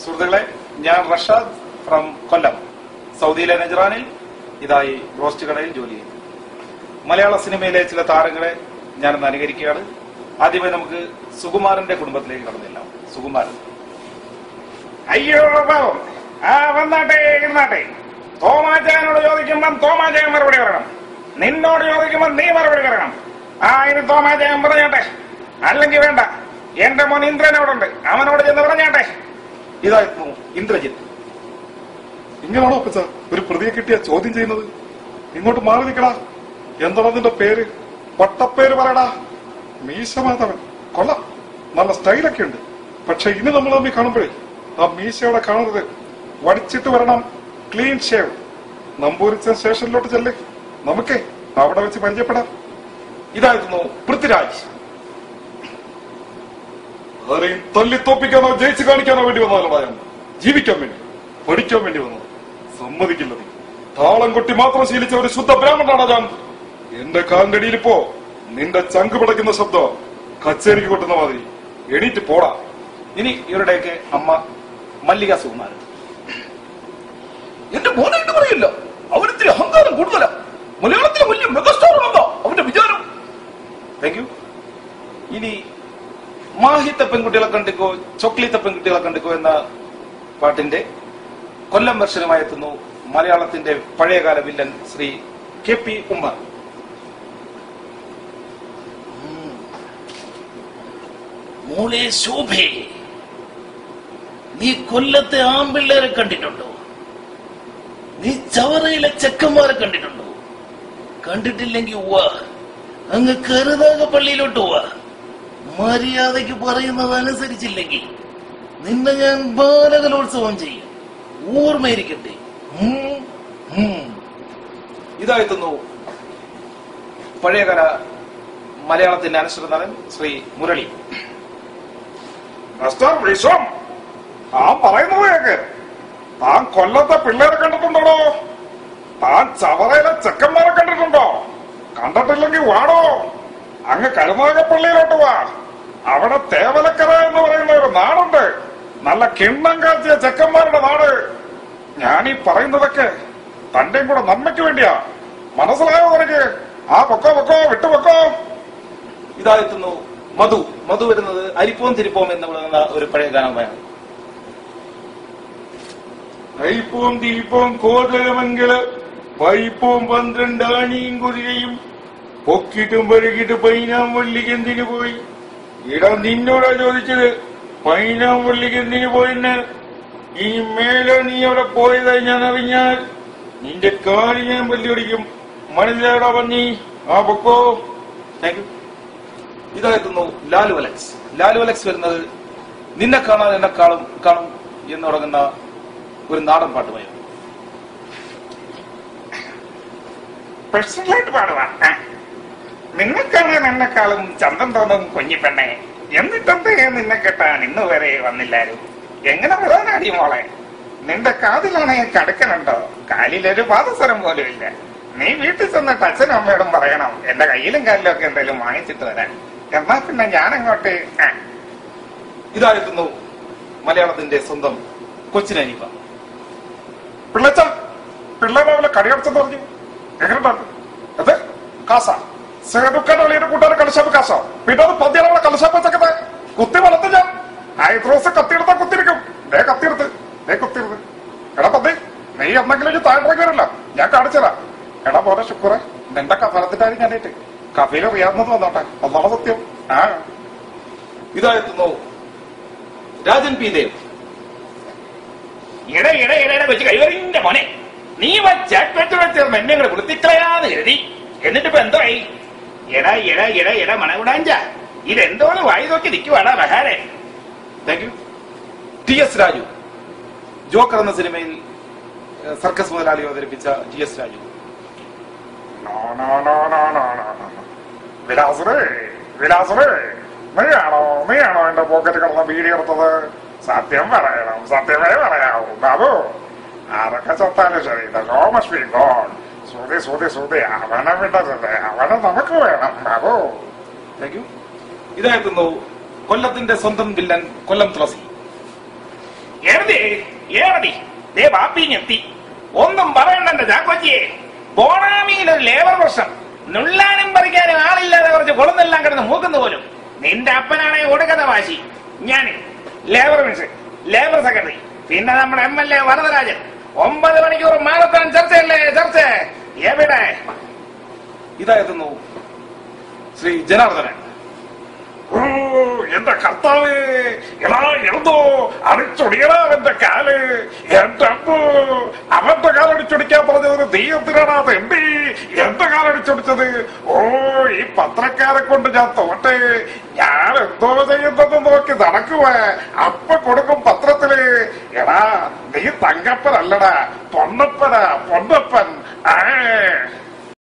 സുഹൃത്തുക്കളെ, ഞാൻ റഷാദ് ഫ്രം കൊല്ലം, സൗദിയിലെ നജ്റാനിൽ ഇതായി റോസ്റ്റ് കടയിൽ ജോലി ചെയ്യുന്നു. മലയാള സിനിമയിലെ ചില താരങ്ങളെ ഞാനൊന്ന് അനുകരിക്കുകയാണ്. ആദ്യമായി നമുക്ക് സുകുമാരന്റെ കുടുംബത്തിലേക്ക് കടന്നില്ല. സുകുമാരൻ. അയ്യോ പാവം, വന്നാട്ടെ ഇരുന്നാട്ടെ. തോമാചാനോട് ചോദിക്കുമ്പം തോമാചാൻ മറുപടി പറയണം, നിന്നോട് ചോദിക്കുമ്പം നീ മറുപടി പറയണം. ഇനി തോമാചാൻ പറഞ്ഞാട്ടെ, അല്ലെങ്കിൽ വേണ്ട. എന്റെ മോൻ ഇന്ദ്രൻ അവിടെ ഉണ്ട്, അവനോട് ചെന്ന് പറഞ്ഞാട്ടെ. ഇതായിരുന്നു ഇന്ദ്രജിത്ത്. ഇങ്ങനാണോ അപ്പച്ച ഒരു പ്രതിയെ കിട്ടിയ ചോദ്യം ചെയ്യുന്നത്? ഇങ്ങോട്ട് മാറി നിൽക്കടാ. എന്താണ് നിന്റെ പേര്? പട്ടപ്പേര് പറയടാ. മീശമാധവൻ. കൊള്ളാം, നല്ല സ്റ്റൈലൊക്കെ ഉണ്ട്. പക്ഷെ ഇനി നമ്മൾ തമ്മിൽ കാണുമ്പോഴേ ആ മീശയോടെ കാണരുത്. വടിച്ചിട്ട് വരണം, ക്ലീൻ ഷേവ്. നമ്പൂരിച്ച സ്റ്റേഷനിലോട്ട് ചെല്ലേ, നമുക്കേ അവിടെ വെച്ച് പരിചയപ്പെടാം. ഇതായിരുന്നു പൃഥ്വിരാജ്. ആരെയും തല്ലിത്തോപ്പിക്കാനോ ജയിച്ചു കാണിക്കാനോ വേണ്ടി വന്നതല്ല ഞാൻ. ജീവിക്കാൻ വേണ്ടി, പഠിക്കാൻ വേണ്ടി വന്നത്. സമ്മതിക്കില്ല നീ. താളം കൊട്ടി മാത്രം ശീലിച്ച ഒരു ശുദ്ധ ബ്രാഹ്മണനാണ് ഞാൻ. എന്റെ കാലിന്റെടിയിലിപ്പോ നിന്റെ ചങ്ക് പിടയ്ക്കുന്ന ശബ്ദം കച്ചേരിക്ക് കൊട്ടുന്ന മാതിരി. എണീറ്റ് പോടാ. ഇനി ഇവരുടെയൊക്കെ അമ്മ മല്ലിക സുകുമാരൻ. എന്റെ മോനായിട്ട് പറയില്ല, അവനത്തിരി അഹങ്കാരം കൂടുതലാ. മലയാളത്തിലെ വലിയ മെഗാസ്റ്റാർ ആണെന്നാ അവന്റെ വിചാരം. Thank you. ഇനി മാഹിത്തെ പെൺകുട്ടികളെ കണ്ടിക്കോ ചോക്ലേറ്റ് പെൺകുട്ടികളെ കണ്ടിക്കോ എന്ന പാട്ടിന്റെ കൊല്ലം വെർഷനുമായി എത്തുന്നു മലയാളത്തിന്റെ പഴയകാല വില്ലൻ ശ്രീ KP ഉമ്മർ. മോളെ ശോഭേ, നീ കൊല്ലത്തെ ആമ്പിള്ളേരെ കണ്ടിട്ടുണ്ടോ? നീ ചവറയിലെ ചെക്കന്മാരെ കണ്ടിട്ടുണ്ടോ? കണ്ടിട്ടില്ലെങ്കിൽ വാ, അങ്ങ് കരുനാഗപ്പള്ളിയിലോട്ട് വാ. മര്യാദയ്ക്ക് പറയുന്നത് അനുസരിച്ചില്ലെങ്കിൽ നിന്നെ ഞാൻ ബാലകലോത്സവം ചെയ്യും. ഓർമ്മയിരിക്കട്ടെ. ഇതായെത്തുന്നു പഴയകാല മലയാളത്തിന്റെ അനശ്വര നടൻ ശ്രീ മുരളി. മിസ്റ്റർ വിശ്വം, താൻ പറയുന്നത് കേക്ക്. താൻ കൊല്ലത്തെ പിള്ളേരെ കണ്ടിട്ടുണ്ടോ? താൻ ചവറയിലെ ചെക്കന്മാരെ കണ്ടിട്ടുണ്ടോ? കണ്ടിട്ടില്ലെങ്കിൽ വാടോ, അങ്ങ് കരുനാഗപ്പള്ളിയിലോട്ട് വാ. അവിടെ തേവലക്കര എന്ന് പറയുന്ന ഒരു നാടുണ്ട്, നല്ല കിണ്ണം കാച്ചിയ ചെക്കന്മാരുടെ നാട്. ഞാനീ പറയുന്നതൊക്കെ തന്റെയും കൂടെ നന്മയ്ക്ക് വേണ്ടിയാ. മനസ്സിലായോ നിനക്ക്? പൊക്കോ പൊക്കോ, വിട്ടുപൊക്കോ. ഇതായെത്തുന്നു മധു. മധു വരുന്നത് അരിപ്പോം തിരിപ്പോം എന്ന് പറയുന്ന ഒരു പഴയ ഗാനമാണ്. അരിപ്പവും തിരിപ്പവും കോതലമംഗല പൈപ്പവും 12 ആണിയും കുതിരയും പൊക്കിട്ടും പെരുകിട്ട് പൈനാം വള്ളിക്ക് എന്തിനു പോയി? ഇടാ, നിന്നോടാ ചോദിച്ചത്. പൈനാം വള്ളിക്ക് എന്തിനു പോയിന്ന്? ഈ മേലെ നീ അവിടെ പോയതായി ഞാൻ അറിഞ്ഞാൽ നിന്റെ കാല് ഞാൻ വെല്ലുവിളിക്കും. മനസ്സിലാടാ പന്നി. പൊക്കോ. Thank you. ഇതായെത്തുന്നു ലാലു അലക്സ്. ലാലു അലക്സ് വരുന്നത് നിന്നെ കാണാൻ എന്നെക്കാളും കാണും എന്ന് തുടങ്ങുന്ന ഒരു നാടൻ പാട്ടുമായിരുന്നു. പേഴ്സണലായിട്ട് പാടുവാ. നിന്നെ കാണാൻ എന്നെക്കാളും ചന്തം തോന്നും കുഞ്ഞിപ്പെണ്ണെ. എന്നിട്ടെന്തേ നിന്നെ കെട്ടാൻ ഇന്ന് വരെ വന്നില്ലാരും? എങ്ങനെ വരാനാടി മോളെ? നിന്റെ കാതിലാണെ കടുക്കനുണ്ടോ? കാലിലൊരു പാദസരം പോലും ഇല്ല. നീ വീട്ടിൽ ചെന്നിട്ട് അച്ഛനും അമ്മയോടും പറയണം എന്റെ കയ്യിലും കാലിലും ഒക്കെ എന്തെങ്കിലും വാങ്ങിച്ചിട്ട് വരാൻ. എന്നാ പിന്നെ ഞാനങ്ങോട്ട്. ഇതായെത്തുന്നു മലയാളത്തിന്റെ സ്വന്തം കൊച്ചിനനിപ്പ. പിള്ളച്ച പിള്ളേരെ കടിയടച്ചെന്ന് പറഞ്ഞു. എങ്ങനെയുണ്ടാണ് അത്? കാസ സേതുക്കടളിയുടെ കൂട്ടുകാരെ കളിശാപ്പ് കാസ. പിന്നെ അത് പതിയാളെ കളിശാപ്പ് വെച്ചൊക്കെ കുത്തി വളർത്ത് ഞാൻ. ആയിദ്രോസ് കത്തിയെടുത്താ കുത്തിരിക്കും. കത്തിയെടുത്ത് കുത്തിരുത്. എടാ പതി, നീ എന്തെങ്കിലും താഴേക്ക് വരില്ല, ഞാൻ കാണിച്ചതാ. എടാ പോലെ ശുക്രെ, നിന്റെ കഫലത്തിന്റെ കാര്യം ഞാനേറ്റ് കഫയിൽ അറിയാവുന്നത് വന്നോട്ടെ. ഒന്നാമത് സത്യം. ഇതായെത്തുന്നു രാജൻ പി ദേവ്. ഇട വെച്ച് കൈവരിന്റെ മോനെ, നീ ചേർന്ന് എന്നെ കൂടെ വൃത്തിക്കളയാന്ന് കരുതി. എന്നിട്ടിപ്പോ എന്തോ ആയി? എടാ മണവിടാഞ്ച, ഇതെന്തോന്ന് വായി നോക്കി നിൽക്കുവാടാ ബഹാരെ. Thank you. TS Raju. Joker എന്ന സിനിമയിൽ സർക്കസ് മുതലാളി അവതരിപ്പിച്ച TS രാജു. വിലാസറേ, നീയാണോ എന്റെ പോക്കറ്റ് കിടന്ന ബീഡി എടുത്തത്? സത്യം പറയണം, സത്യമേ പറയാവൂ ബാബു. അതൊക്കെ ചത്താലും ശരി, ശ്രുതി അവനെ വിടരുത്. അവനെ നമുക്ക് വേണം ബാബു. Thank you. ഇതായെത്തുന്നു കൊല്ലത്തിന്റെ സ്വന്തം വില്ലൻ കൊല്ലം തുളസി. എഴുതി ഏറടി ദേ ബാപ്പിങ്ങെത്തി. ഒന്നും പറയണ്ടെന്റെ ചാക്കോച്ചിയെ. ബോണാമിയിലൊരു ലേബർ പ്രശ്നം. നുള്ളാനും പറിക്കാനും ആളില്ലാതെ കുറച്ച് കൊളുന്നെല്ലാം കിടന്ന് മൂക്കുന്ന പോലും. നിന്റെ അപ്പനാണെ കൊടുക്കുന്ന വാശി. ഞാൻ ലേബർ മിനിസ്റ്റർ, ലേബർ സെക്രട്ടറി, പിന്നെ നമ്മുടെ MLA വരദരാജൻ. 9 മണിക്കൂർ മാരത്തോൺ ചർച്ചയല്ലേ ചർച്ച. എവിടെ? ഇതായിരുന്നു ശ്രീ ജനാർദ്ദനൻ. ഓ എന്റെ കർത്താവ്, എടാ എഴുതോ അടിച്ചൊടിയടാ അവന്റെ കാല്. എന്റെ അപ്പോ അവന്റെ കാലടിച്ചൊടിക്കാൻ പറഞ്ഞത് ദൈവത്തിനാണ്. അത് എന്റെ കാലടിച്ചൊടിച്ചത്. ഓ ഈ പത്രക്കാരെ കൊണ്ട് ഞാൻ തോട്ടെ. ഞാൻ എന്തോ ചെയ്യുന്നത് നോക്കി നടക്കുവേ. അപ്പ കൊടുക്കും പത്രത്തില്. എടാ നീ തങ്കപ്പനല്ലടാ, പൊന്നപ്പനാ, പൊന്നപ്പൻ.